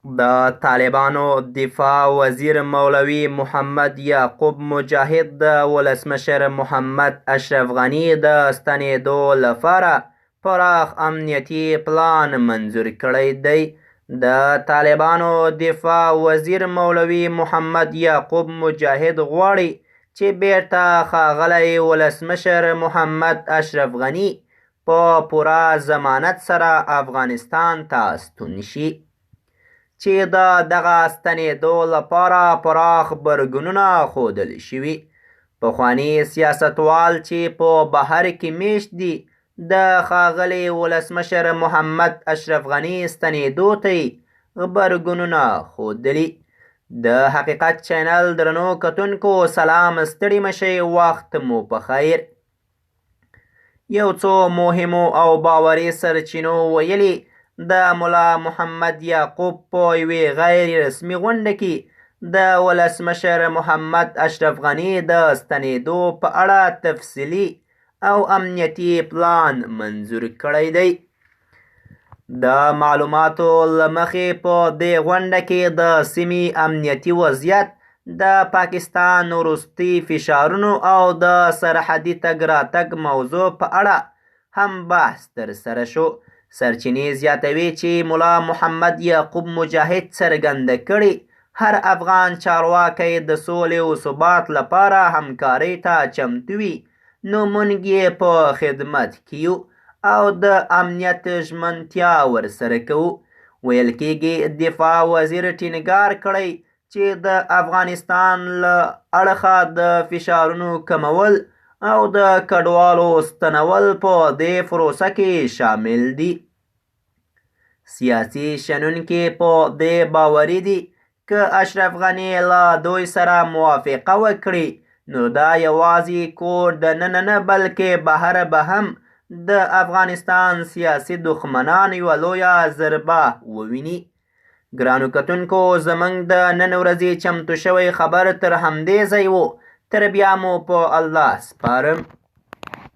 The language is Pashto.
د طالبانو دفاع وزیر مولوي محمد یعقوب مجاهد د ولسمشر محمد اشرف غني د ستنېدو لپاره پراخ امنیتي پلان منظور کړی دی. د طالبانو دفاع وزیر مولوي محمد یعقوب مجاهد غواړي چې بیرته ښاغلی ولسمشر محمد اشرف غني په پوره ضمانت سره افغانستان ته ستون شي، چې د دغه ستنېدو لپاره پراخ برګونونه ښودل شوي. پخواني سیاستوال چې په بهر کې میشت دي د ښاغلي ولسمشر محمد اشرف غني ستنېدو ته یې غبرګونونه ښودلي. د حقیقت چینل درنو کتونکو سلام، ستړي مشئ، وخت مو په خیر. یو څو مهمو او باوري سرچینو ویلي د ملا محمد یعقوب په یوې غیر رسمي غونډه کې د ولسمشر محمد اشرف غني د ستنېدو په اړه تفصیلي او امنیتي پلان منظور کړی دی. د معلوماتو له مخې په دې غونډه کې د سیمې امنیتي وضعیت، د پاکستان وروستي فشارونو او د سرحدي تګ راتګ موضوع په اړه هم بحث ترسره شو. سرچینې زیاتوي چې ملا محمد یعقوب مجاهد څرګنده کړې هر افغان چارواکی د سولې او ثبات لپاره همکارۍ ته چمتو وي، نو موږ یې په خدمت کې یو او د امنیت ژمنتیا ورسره کوو. ویل کېږي دفاع وزیر ټینګار کړی چې د افغانستان له اړخه د فشارونو کمول او د کډوالو ستنول په دې پروسه کې شامل دي. سیاسي شنونکي په دې باوري دي که اشرف غني له دوی سره موافقه وکړي نو دا یوازې کور دننه نه بلکې بهر به هم د افغانستان سیاسي دښمنان یوه لویه ضربه وویني. ګرانو کتونکو، زموږ د نن ورځې چمتو شوی خبر تر همدې ځای و. تر بیا مو په الله سپارم.